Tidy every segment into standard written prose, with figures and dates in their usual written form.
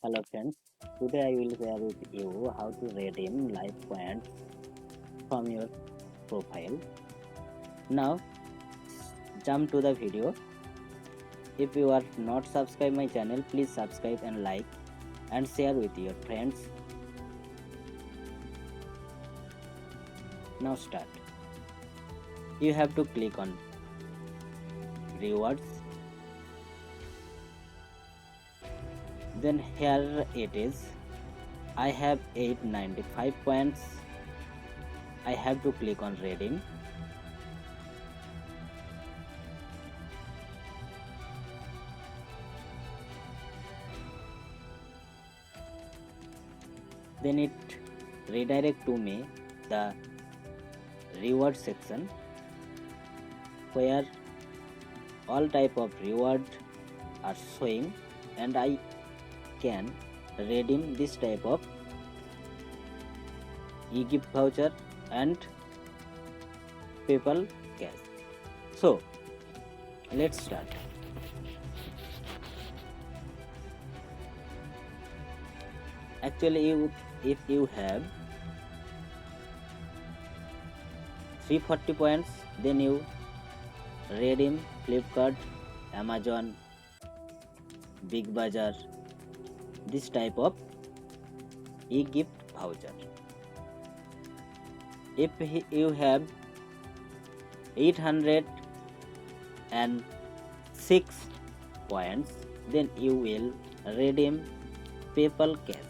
Hello friends, today I will share with you how to redeem life points from your profile. Now jump to the video. If you are not subscribed my channel, please subscribe and like and share with your friends. Now start. You have to click on rewards. Then here it is. I have 895 points. I have to click on redeem. Then it redirect to me the reward section where all type of reward are showing and I can redeem this type of e-gift voucher and PayPal cash. So let's start. Actually, if you have 340 points, then you redeem Flipkart, Amazon, Big Bazaar, this type of e-gift voucher. If you have 806 points, then you will redeem PayPal cash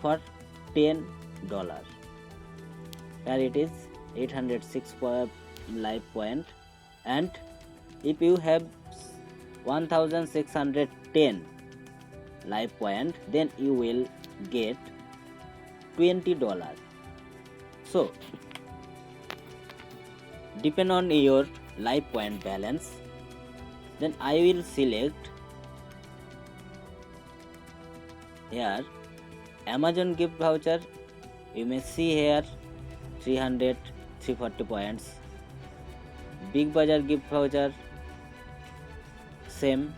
for $10. Here it is 806 life point, and if you have 1610 life point, then you will get $20. So depend on your life point balance, then I will select here Amazon gift voucher. You may see here 340 points. Big Bazaar gift voucher, same.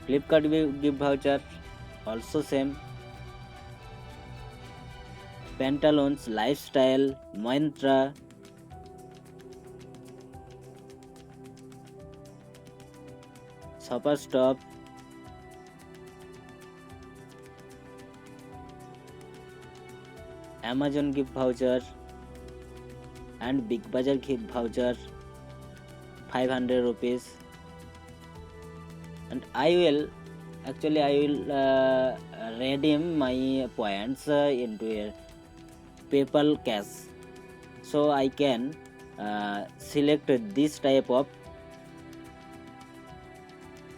Flipkart gift voucher, also same. Pantaloons, Lifestyle, Myntra, Shopper Stop, Amazon gift voucher and Big Bazaar gift voucher 500 rupees. And I will redeem my points into a PayPal cash. So I can select this type of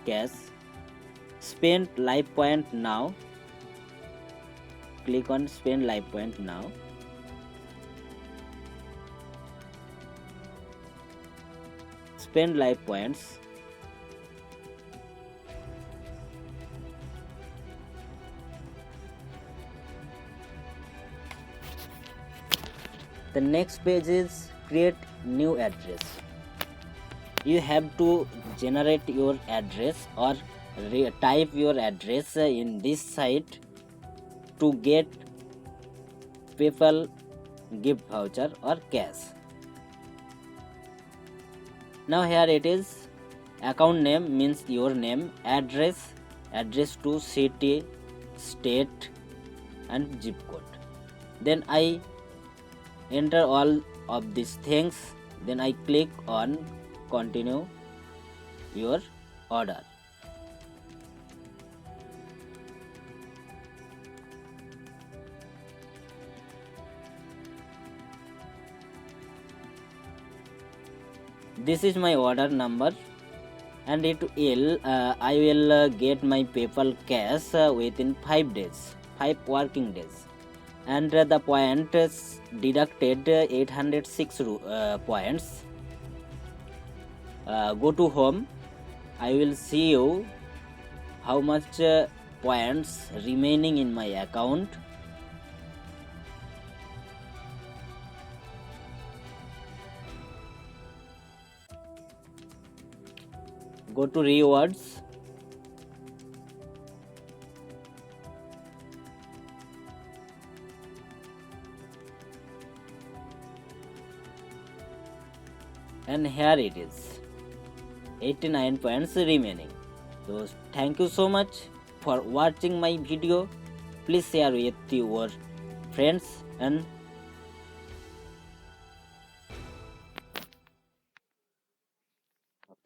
cash. Spend life point now. Click on spend life point now. Spend life points. The next page is create new address. You have to generate your address or type your address in this site to get PayPal gift voucher or cash. Now here it is. Account name means your name, address to city, state and zip code. Then I enter all of these things, then I click on continue your order. This is my order number, and it will I will get my PayPal cash within 5 days, 5 working days. And the point is deducted 806 points. Go to home. I will see you how much points remaining in my account. Go to rewards. and here it is 89 points remaining. So thank you so much for watching my video. Please share with your friends and